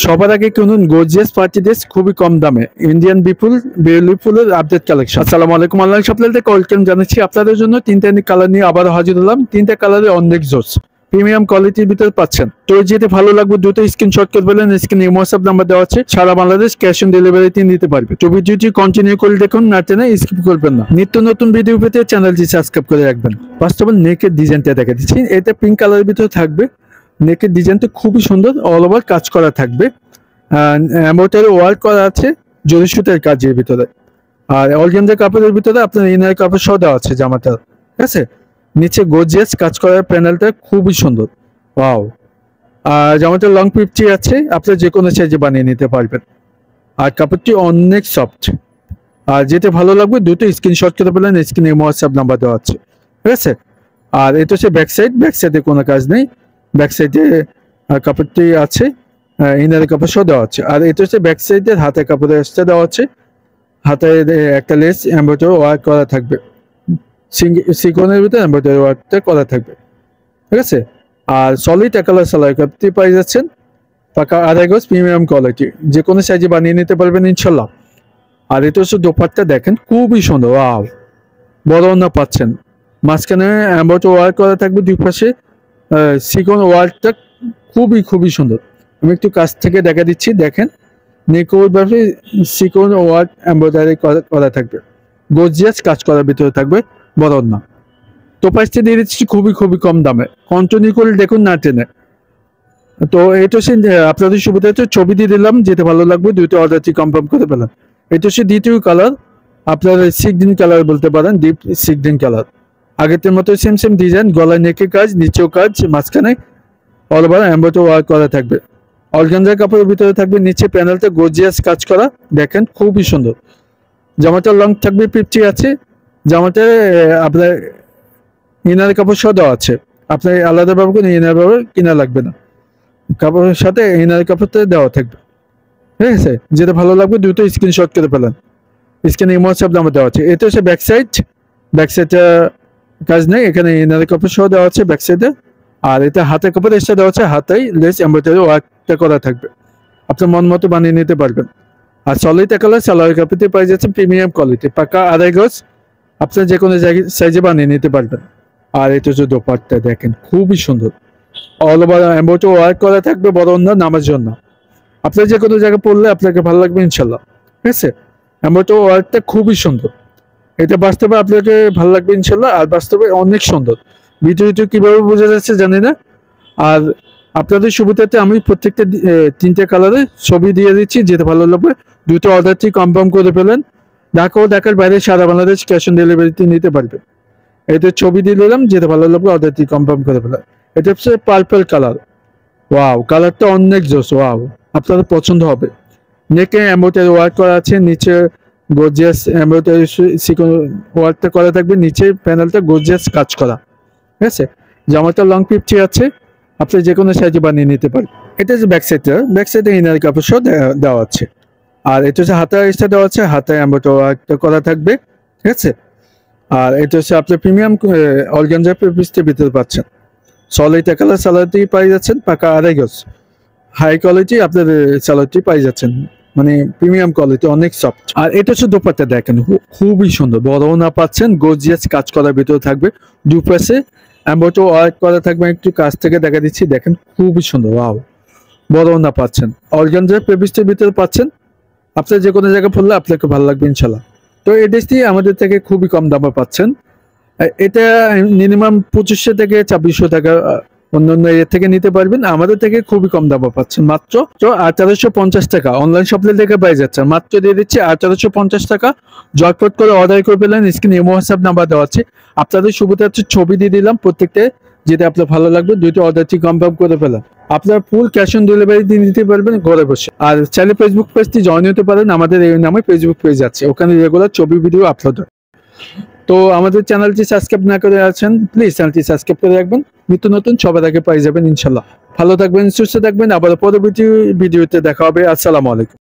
সবার আগে কিনুন গর্জিয়াস পার্টি ড্রেস খুবই কম দামে। ইন্ডিয়ান বিউটিফুলের আপডেট কালেকশন। আসসালামু আলাইকুম, অনলাইন শপ থেকে ওয়েলকাম জানাচ্ছি আপনাদের জন্য। তিনটা কালার নিয়ে আবার হাজির হলাম। তিনটা কালারে অনেক জোস প্রিমিয়াম কোয়ালিটির ভিতরে পাচ্ছেন। তো যেটা ভালো লাগবে দ্রুত স্ক্রিনশট করে ফেলেন। স্ক্রিনে হোয়াটসঅ্যাপ নাম্বার দেওয়া আছে, সারা বাংলাদেশ ক্যাশ অন ডেলিভারিতে নিতে পারবে। তো ভিডিওটি কন্টিনিউ করে দেখুন, না টেনে স্কিপ করবেন না। নিত্য নতুন ভিডিও পেতে চ্যানেলটি সাবস্ক্রাইব করে রাখবেন। বাস্তবে নেকের ডিজাইনটা দেখা দিচ্ছি, এটা পিঙ্ক কালারের ভিতরে থাকবে। নেকের ডিজাইনটা খুবই সুন্দর, অল ওভার কাজ করা থাকবে। এমব্রয়ডারি ওয়ার্ক করা আছে জরি সুতার কাজের ভিতরে। আর অর্গানজা কাপড়ের ভিতরে আপনার ইনার কাপড় সহ দেওয়া আছে জামাটা, ঠিক আছে। নিচে গর্জিয়াস কাজ করার প্যানেলটা খুবই সুন্দর, ওয়াও। আর জামাটা লং পিপটি আছে, আপনার যে কোনো সাইজে বানিয়ে নিতে পারবেন। আর কাপড়টি অনেক সফট। আর যেটা ভালো লাগবে দুটো স্ক্রিনশট করে পেলেন, স্ক্রিনে হোয়াটসঅ্যাপ নাম্বার দেওয়া আছে, ঠিক আছে। আর এটা হচ্ছে ব্যাক সাইডে কোনো কাজ নেই। ব্যাক সাইডে কাপড়টি আছে, ইনারের কাপড় সহ দেওয়া আছে। আর এটা হচ্ছে ব্যাক সাইডের হাতের কাপড়ের এক্সট্রা দেওয়া আছে। হাতে একটা লেস এমব্রয়ডারি ওয়ার্ক করা থাকবে, সিকোনের ভিতরে এমব্রয়ডারি ওয়ার্কটা করা থাকবে, ঠিক আছে। আর সলিড একালার সালোয়ার কাপড়টি পাই যাচ্ছেন, পাকা আড়াই গজ প্রিমিয়াম কোয়ালিটি, যে কোনো সাইজে বানিয়ে নিতে পারবেন ইনশাল্লাহ। আর এটা হচ্ছে দোপাট্টা, দেখেন খুবই সুন্দর, ওয়াও। বড় ওড়না পাচ্ছেন, মাঝখানে এমব্রয়ডারি ওয়ার্ক করা থাকবে, দুই পাশে সিকোন ওয়ার্কটা খুবই সুন্দর। আমি একটু কাছ থেকে দেখা দিচ্ছি, দেখেন নেকোর ভাবে সিকোন ওয়ার্ক এমব্রয়ডারি করা থাকবে, গর্জিয়াস কাজ করার ভিতরে থাকবে বড় ওড়না। তো প্রাইসটা দিয়ে দিচ্ছি খুবই কম দামে, কন্টিনিউ করে দেখুন, না টেনে। তো এটা হচ্ছে আপনাদের সুবিধা হচ্ছে ছবি দিয়ে দিলাম, যেটা ভালো লাগবে দুইটা অর্ডারটি কনফার্ম করে পেলাম। এটা হচ্ছে দ্বিতীয় কালার, আপনার সিগ্রিন কালার বলতে পারেন, ডিপ সিগ্রিন কালার। আগের মতো সেম ডিজাইন, গলায় নেকের কাজ, নিচেও কাজ, মাঝখানে অল ওভার এমব্রয়ডারি ওয়ার্ক করা থাকবে। অর্গানজা কাপড়ের ভিতরে থাকবে, নিচে প্যানেলটা গর্জিয়াস কাজ করা, দেখেন খুবই সুন্দর। জামাটা লং থাকবে, পিপটি আছে। জামাটা আপনার ইনার কাপড় সহ দেওয়া আছে, আপনার আলাদাভাবে কোনো ইনার কাপড় কিনা লাগবে না, কাপড়ের সাথে ইনার কাপড়টা দেওয়া থাকবে, ঠিক আছে। যেটা ভালো লাগবে দ্রুত স্ক্রিনশট করে ফেলেন। স্ক্রিনে হোয়াটসঅ্যাপ নাম্বার দেওয়া আছে। এটা হচ্ছে ব্যাক সাইডটা কাজ নেই, এখানে ইনার কাপড় সহ দেওয়া আছে ব্যাক সাইডে। আর এটা হাতের কাপড় এক্সট্রা দেওয়া আছে, হাতেই লেস এমব্রয়ডারি ওয়ার্কটা করা থাকবে, আপনার মন মতো বানিয়ে নিতে পারবেন। আর সলিড কালার সালোয়ার কাপড়তে পাই যাচ্ছে প্রিমিয়াম কোয়ালিটি, পাকা আড়াই গজ, আপনার যে কোনো সাইজে বানিয়ে নিতে পারবেন। আর এটা হচ্ছে দোপাট্টা, দেখেন খুবই সুন্দর, অল ওভার এমব্রয়ডারি ওয়ার্ক করা থাকবে বড় ওড়না নামার জন্য। আপনার যে কোনো জায়গায় পড়লে আপনাকে ভালো লাগবে ইনশাল্লাহ, ঠিক আছে। এমব্রয়ডারি ওয়ার্কটা খুবই সুন্দর, এটা বাস্তবে আপনাকে ভালো লাগবে ইনশাল্লাহ। আর বাস্তবে অনেক সুন্দর। ভিডিওটি কিভাবে বোঝা যাচ্ছে জানি না। আর আপনাদের সুবিধাতে আমি প্রত্যেকটা তিনটে কালারে ছবি দিয়ে দিচ্ছি, যেটা ভালো লাগবে দুটো অর্ডারটি কনফার্ম করে ফেলেন। ঢাকা ও ঢাকার বাইরে সারা বাংলাদেশ ক্যাশ অন ডেলিভারিতে নিতে পারবে। এতে ছবি দিয়ে দিলাম, যেটা ভালো লাগবে অর্ডারটি কনফার্ম করে ফেলেন। এটা হচ্ছে পার্পল কালার, ওয়াও, কালারটা অনেক জোস, ওয়াও, আপনাদের পছন্দ হবে। নেকে এমব্রয়ডারি ওয়ার্ক করা আছে, নিচে গর্জিয়াস এমব্রয়ডারি সিকোয়েন্স ওয়ার্কটা করা থাকবে, নিচে প্যানেলটা গর্জিয়াস কাজ করা, ঠিক আছে। জামাটা লং পিপটি আছে, আপনি যে কোনো সাইজে বানিয়ে নিতে পারেন। এটা হচ্ছে ব্যাক সাইডে ইনার কাপড় সহ দেওয়া আছে। আর এটা হচ্ছে হাতে এক্সট্রা দেওয়া আছে, হাতে এমব্রয়ডারি ওয়ার্কটা করা থাকবে, ঠিক আছে। আর এটা হচ্ছে আপনার প্রিমিয়াম অর্গানজা পিসের ভিতরে পাচ্ছেন। সলিড কালার সালোয়ারটি পাই যাচ্ছেন, পাকা আড়াই গজ, হাই কোয়ালিটি আপনার সালোয়ারটি পাই যাচ্ছেন, মানে প্রিমিয়াম কোয়ালিটি, অনেক সফট। আর এটা হচ্ছে দোপাট্টা, দেখেন খুবই সুন্দর, বড় ওড়না পাচ্ছেন, গর্জিয়াস কাজ করার ভিতরে থাকবে, দুপাশে এমব্রয়ডারি ওয়ার্ক করা থাকবে। একটু কাছ থেকে দেখা দিচ্ছি, দেখেন খুবই সুন্দর, ওয়াও, বড় ওড়না পাচ্ছেন, অর্গানজা পেপিসের ভিতরে পাচ্ছেন। আপনার যে কোনো জায়গায় পড়লে আপনাকে ভালো লাগবে ইনশাল্লাহ। তো এই ড্রেসটি আমাদের থেকে খুবই কম দামে পাচ্ছেন। এটা মিনিমাম 2500 থেকে 2600 টাকা অন্যান্য এর থেকে নিতে পারবেন, আমাদের থেকে খুবই কম দামে পাচ্ছেন, মাত্র 1850 টাকা। অনলাইন শপে থেকে পাই যাচ্ছে, মাত্র দিয়ে দিচ্ছি 1850 টাকা। জটপট করে অর্ডার করে পেলেন, স্ক্রিনে হোয়াটসঅ্যাপ নাম্বার দেওয়া আছে। আপনাদের সুবিধা হচ্ছে ছবি দিয়ে দিলাম প্রত্যেকটা, যেটা আপনার ভালো লাগবে দুইটা অর্ডারটি কনফার্ম করে ফেলেন। আপনার ফুল ক্যাশ অন ডেলিভারি দিয়ে নিতে পারবেন ঘরে বসে। আর চাইলে ফেসবুক পেজটি জয়েন হতে পারেন, আমাদের এই নামে ফেসবুক পেজ আছে, ওখানে রেগুলার ছবি ভিডিও আপলোড হয়। তো আমাদের চ্যানেলটি সাবস্ক্রাইব না করে আছেন, প্লিজ চ্যানেলটি সাবস্ক্রাইব করে রাখবেন, নিত্য নতুন সবার আগে পাই যাবেন ইনশাল্লাহ। ভালো থাকবেন, সুস্থ থাকবেন, আবার পরবর্তী ভিডিওতে দেখা হবে। আসসালামু আলাইকুম।